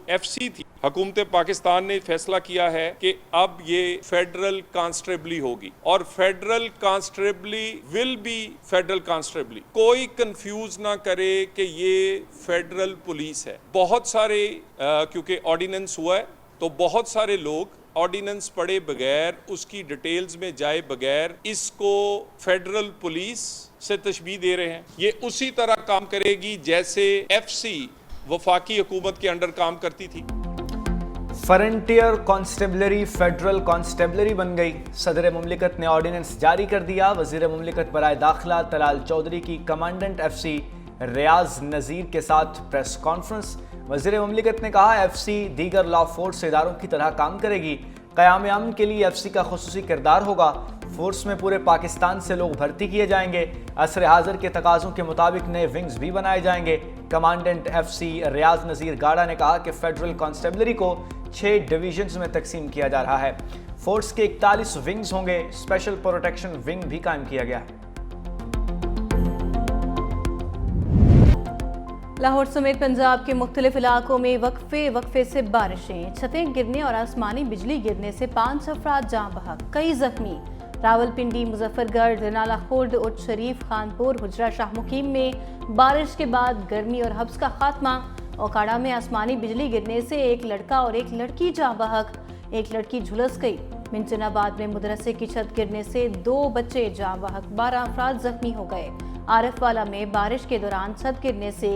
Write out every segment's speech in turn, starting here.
FC थी, हुकूमत पाकिस्तान ने फैसला किया है कि अब ये फेडरल कांस्टेबली होगी और फेडरल कांस्टेबली विल बी फेडरल कांस्टेबली। कोई कंफ्यूज ना करे कि ये फेडरल पुलिस है। बहुत सारे क्योंकि ऑर्डिनेंस हुआ है तो बहुत सारे लोग ऑर्डिनेंस पढ़े बगैर, उसकी डिटेल्स में जाए बगैर इसको फेडरल पुलिस से तशबीह दे रहे हैं। ये उसी तरह काम करेगी जैसे FC वफाकी हुकूमत के अंडर काम करती थी। फ्रंटियर कांस्टेबलरी फेडरल कांस्टेबलरी बन गई। सदर मुमलिकत ने ऑर्डिनेंस जारी कर दिया। वजीर मुमलिकत बराए दाखिला तलाल चौधरी की कमांडेंट FC रियाज नज़ीर के साथ प्रेस कॉन्फ्रेंस। वजीर मुमलिकत ने कहा FC दीगर लॉ फोर्स इदारों की तरह काम करेगी। क़याम अमन के लिए FC का खुसूसी किरदार होगा। फोर्स में पूरे पाकिस्तान से लोग भर्ती किए जाएंगे। असर हाजिर के तकाज़ों के मुताबिक नए विंग्स भी बनाए जाएंगे। कमांडेंट FC रियाज नज़ीर गाड़ा ने कहा कि फेडरल कांस्टेबलरी को 6 डिवीजन्स में तकसीम किया जा रहा है। फोर्स के 41 विंग्स होंगे। स्पेशल प्रोटेक्शन विंग भी कायम किया गया है। लाहौर समेत पंजाब के मुख्तलिफ इलाकों में वक्फे से बारिशें, छतें गिरने और आसमानी बिजली गिरने से 5 अफराद जाँ बहक, कई जख्मी। रावलपिंडी, मुजफ्फरगढ़, रनाला खुर्द, उच्च शरीफ, खानपुर, हुजरा शाह मुकीम में बारिश के बाद गर्मी और हब्स का खात्मा। ओकाड़ा में आसमानी बिजली गिरने से एक लड़का और एक लड़की जाँ बहक, एक लड़की झुलस गई। मिंचनाबाद में मदरसे की छत गिरने से 2 बच्चे जाँ बहक, 12 अफराद जख्मी हो गए। आरिफवाला में बारिश के दौरान छत गिरने से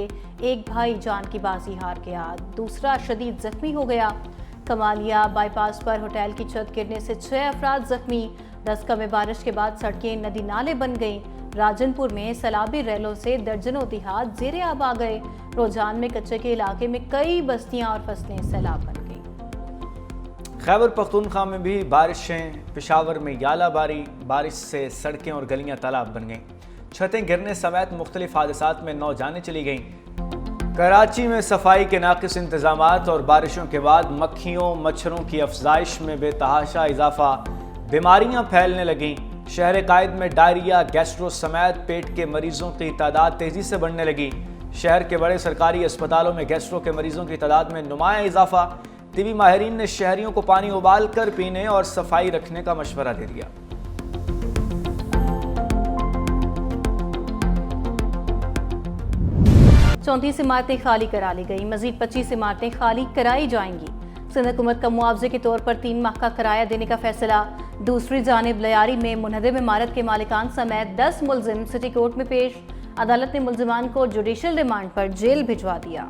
एक भाई जान की बाजी हार गया, दूसरा शदीद जख्मी हो गया। कमालिया बाईपास पर होटल की छत गिरने से 6 अफराद जख्मी। दस्का में बारिश के बाद सड़कें नदी नाले बन गईं। राजनपुर में सैलाबी रैलों से दर्जनों देहात ज़ेरे आब आ गए। रोजान में कच्चे के इलाके में कई बस्तियां और फसलें सैलाब बन गईं। खैबर पख्तूनख्वा में भी बारिशें, पेशावर में यालाबारी, बारिश से सड़कें और गलियां तालाब बन गईं। छतें गिरने समेत मुख्तलिफ हादसात में 9 जानें चली गईं। कराची में सफाई के नाकिस इंतजामात और बारिशों के बाद मक्खियों मच्छरों की अफजाइश में बेतहाशा इजाफा, बीमारियां फैलने लगीं। शहर कायद में डायरिया, गैस्ट्रो समेत पेट के मरीजों की तादाद तेज़ी से बढ़ने लगी। शहर के बड़े सरकारी अस्पतालों में गैस्ट्रो के मरीजों की तादाद में नुमाया इजाफा। तिबी माहिरीन ने शहरियों को पानी उबाल कर पीने और सफाई रखने का मशवरा दे दिया। चौंतीस इमारतें खाली करा ली गई, मजीद 25 इमारतें खाली कराई जाएंगी। सिंध हुकूमत का मुआवजे के तौर पर 3 माह का किराया देने का फैसला। दूसरी जानिब लयारी में मुनहदम इमारत के मालिकान समेत 10 मुलजिम सिटी कोर्ट में पेश। अदालत ने मुलजिमान को जुडिशल रिमांड पर जेल भिजवा दिया।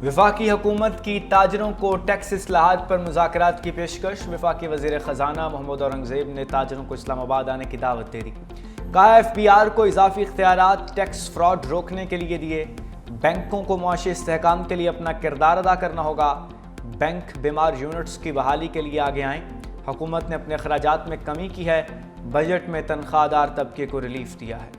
वफाकी हुकूमत की ताजरों को टैक्स इस्लाहात पर मुज़ाकरात की पेशकश। वफाकी वज़ीर ख़जाना मोहम्मद औरंगज़ेब ने ताजरों को इस्लामाबाद आने की दावत दे दी। कहा FBR को इजाफी इख्तियारात टैक्स फ्रॉड रोकने के लिए दिए। बैंकों को मुआशी इस्तेहकाम के लिए अपना किरदार अदा करना होगा। बैंक बीमार यूनिट्स की बहाली के लिए आगे आएँ। हुकूमत ने अपने अखराजात में कमी की है। बजट में तनख्वाहदार तबके को रिलीफ दिया है।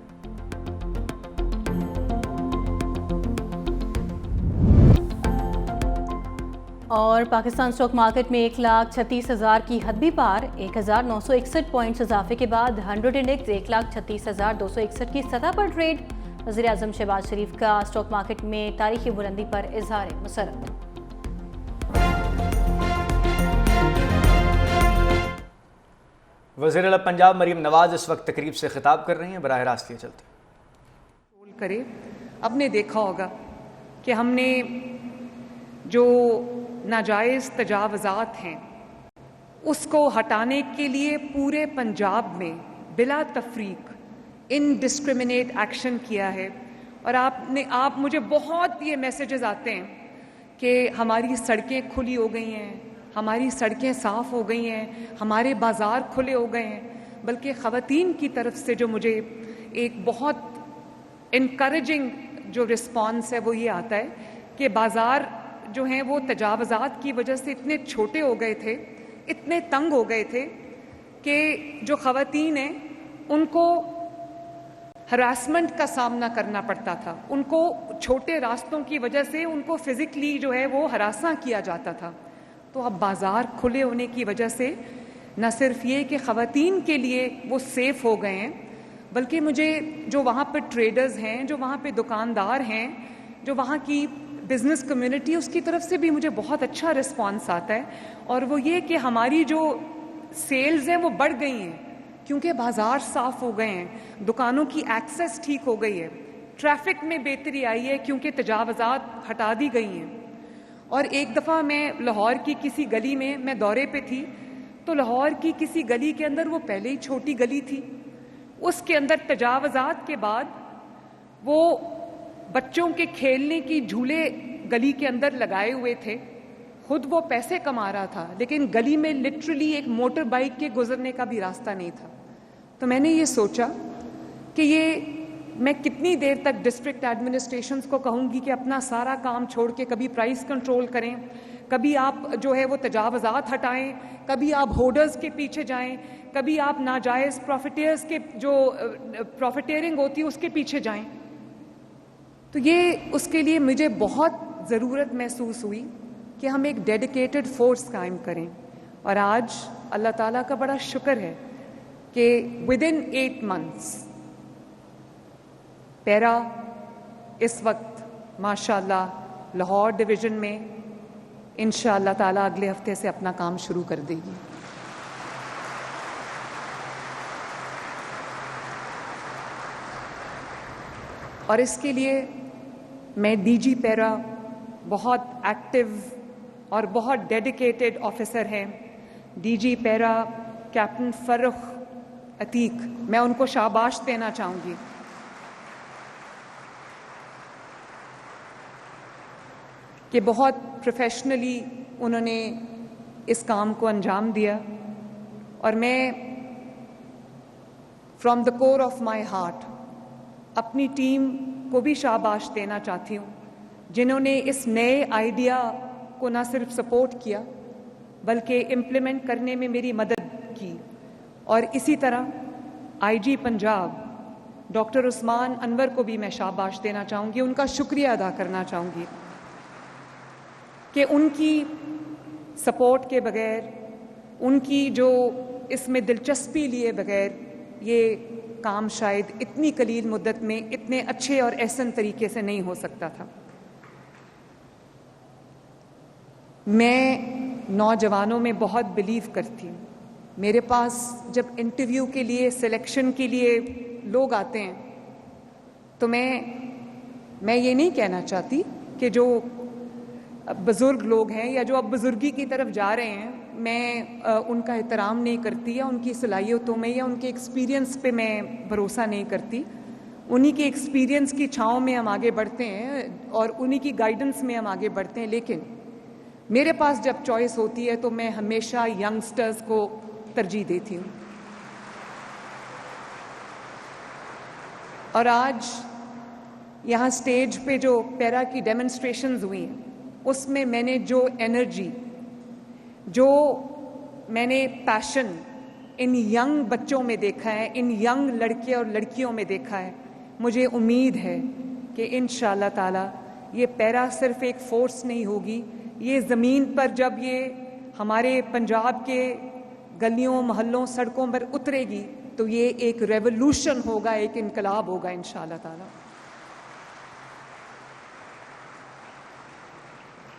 और पाकिस्तान स्टॉक मार्केट में 1,36,000 की हद भी पार। 1,961 पॉइंट्स इजाफे के बाद 100 इंडेक्स 1,36,261 की सतह पर ट्रेड। वज़ीर आज़म शहबाज शरीफ का स्टॉक मार्केट में तारीखी बुलंदी पर इजहार मसरत। वज़ीर आला पंजाब मरीम नवाज इस वक्त तकरीब से खिताब कर रही हैं। बराह रास्त ये चलते करे। आपने देखा होगा कि हमने जो नाजायज़ तजावज़ात हैं उसको हटाने के लिए पूरे पंजाब में बिला तफरीक इनडिस्क्रिमिनेट एक्शन किया है। और आप मुझे बहुत ये मैसेजेस आते हैं कि हमारी सड़कें खुली हो गई हैं, हमारी सड़कें साफ़ हो गई हैं, हमारे बाज़ार खुले हो गए हैं। बल्कि ख़वातीन की तरफ से जो मुझे एक बहुत इनकरेजिंग जो रिस्पॉन्स है वो ये आता है कि बाज़ार जो हैं वो तजावज़ात की वजह से इतने छोटे हो गए थे, इतने तंग हो गए थे कि जो ख़वातीन हैं उनको हरासमेंट का सामना करना पड़ता था। उनको छोटे रास्तों की वजह से उनको फिज़िकली जो है वो हरासा किया जाता था। तो अब बाज़ार खुले होने की वजह से न सिर्फ ये कि ख़वातीन के लिए वो सेफ़ हो गए हैं, बल्कि मुझे जो वहाँ पर ट्रेडर्स हैं, जो वहाँ पे दुकानदार हैं, जो वहाँ की बिजनेस कम्युनिटी उसकी तरफ से भी मुझे बहुत अच्छा रिस्पांस आता है, और वो ये कि हमारी जो सेल्स हैं वो बढ़ गई हैं क्योंकि बाजार साफ हो गए हैं, दुकानों की एक्सेस ठीक हो गई है, ट्रैफिक में बेहतरी आई है क्योंकि तजावज़ात हटा दी गई हैं। और एक दफ़ा मैं लाहौर की किसी गली में मैं दौरे पे थी, तो लाहौर की किसी गली के अंदर, वो पहले ही छोटी गली थी, उसके अंदर तजावज़ात के बाद वो बच्चों के खेलने की झूले गली के अंदर लगाए हुए थे। खुद वो पैसे कमा रहा था, लेकिन गली में लिटरली एक मोटर बाइक के गुजरने का भी रास्ता नहीं था। तो मैंने ये सोचा कि ये मैं कितनी देर तक डिस्ट्रिक्ट एडमिनिस्ट्रेशंस को कहूँगी कि अपना सारा काम छोड़ के कभी प्राइस कंट्रोल करें, कभी आप जो है वो तजावज़ात हटाएं, कभी आप होर्डर्स के पीछे जाएं, कभी आप नाजायज़ प्रॉफिटियर्स के जो प्रॉफिटेयरिंग होती है उसके पीछे जाएं। तो ये उसके लिए मुझे बहुत ज़रूरत महसूस हुई कि हम एक डेडिकेटेड फोर्स कायम करें। और आज अल्लाह ताला का बड़ा शुक्र है कि विदिन 8 months पैरा इस वक्त माशाल्लाह लाहौर डिवीज़न में इंशाअल्लाह ताला अगले हफ्ते से अपना काम शुरू कर देगी। और इसके लिए मैं डीजी पैरा बहुत एक्टिव और बहुत डेडिकेटेड ऑफिसर हैं, DG para captain Farrukh Atiq, मैं उनको शाबाश देना चाहूँगी। कि बहुत प्रोफेशनली उन्होंने इस काम को अंजाम दिया। और मैं from the core of my heart अपनी टीम को भी शाबाश देना चाहती हूँ, जिन्होंने इस नए आइडिया को ना सिर्फ सपोर्ट किया बल्कि इम्प्लीमेंट करने में मेरी मदद की। और इसी तरह आईजी पंजाब डॉक्टर उस्मान अनवर को भी मैं शाबाश देना चाहूँगी, उनका शुक्रिया अदा करना चाहूँगी कि उनकी सपोर्ट के बगैर, उनकी जो इसमें दिलचस्पी लिए बगैर ये काम शायद इतनी कलील मुद्दत में इतने अच्छे और एहसन तरीके से नहीं हो सकता था। मैं नौजवानों में बहुत बिलीव करती हूँ। मेरे पास जब इंटरव्यू के लिए, सिलेक्शन के लिए लोग आते हैं तो मैं ये नहीं कहना चाहती कि जो बुज़ुर्ग लोग हैं या जो अब बुज़ुर्गी की तरफ जा रहे हैं, मैं उनका एहतराम नहीं करती या उनकी सलाहियतों में या उनके एक्सपीरियंस पे मैं भरोसा नहीं करती। उन्हीं के एक्सपीरियंस की छाँव में हम आगे बढ़ते हैं और उन्हीं की गाइडेंस में हम आगे बढ़ते हैं। लेकिन मेरे पास जब चॉइस होती है तो मैं हमेशा यंगस्टर्स को तरजीह देती हूँ। और आज यहाँ स्टेज पे जो पैरा की डेमोन्स्ट्रेशंस हुई हैं उसमें मैंने जो एनर्जी, जो मैंने पैशन इन यंग बच्चों में देखा है, इन यंग लड़के और लड़कियों में देखा है, मुझे उम्मीद है कि इंशाअल्लाह ताला ये पैरा सिर्फ एक फोर्स नहीं होगी, ये ज़मीन पर जब ये हमारे पंजाब के गलियों, मोहल्लों, सड़कों पर उतरेगी तो ये एक रेवोल्यूशन होगा, एक इनकलाब होगा इंशाअल्लाह ताला।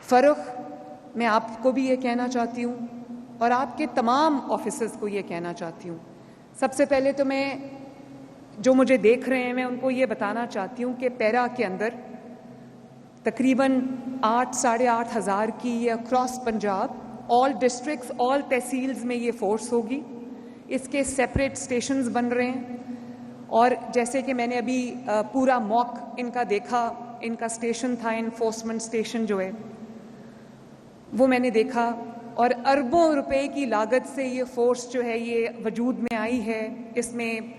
फर्रुख, मैं आपको भी ये कहना चाहती हूँ और आपके तमाम ऑफिसर्स को ये कहना चाहती हूँ। सबसे पहले तो मैं, जो मुझे देख रहे हैं, मैं उनको ये बताना चाहती हूँ कि पैरा के अंदर तकरीबन 8-8,500 हज़ार की ये across Punjab all districts, all tehsils में ये फोर्स होगी। इसके सेपरेट स्टेशंस बन रहे हैं और जैसे कि मैंने अभी पूरा मॉक इनका देखा, इनका स्टेशन था, इन्फोर्समेंट स्टेशन जो है वो मैंने देखा, और अरबों रुपए की लागत से ये फोर्स जो है ये वजूद में आई है। इसमें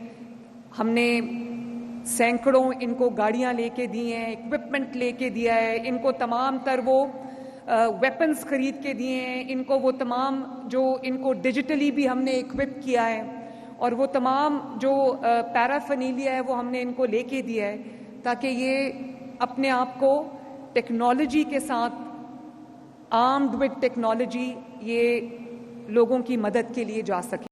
हमने सैकड़ों इनको गाड़ियां लेके दी हैं, इक्विपमेंट लेके दिया है, इनको तमाम तर वो वेपन्स खरीद के दिए हैं, इनको वो तमाम जो इनको डिजिटली भी हमने इक्विप किया है और वो तमाम जो पैराफर्नीलिया है वो हमने इनको लेके दिया है ताकि ये अपने आप को टेक्नोलॉजी के साथ, आर्म्ड विद टेक्नोलॉजी, ये लोगों की मदद के लिए जा सके।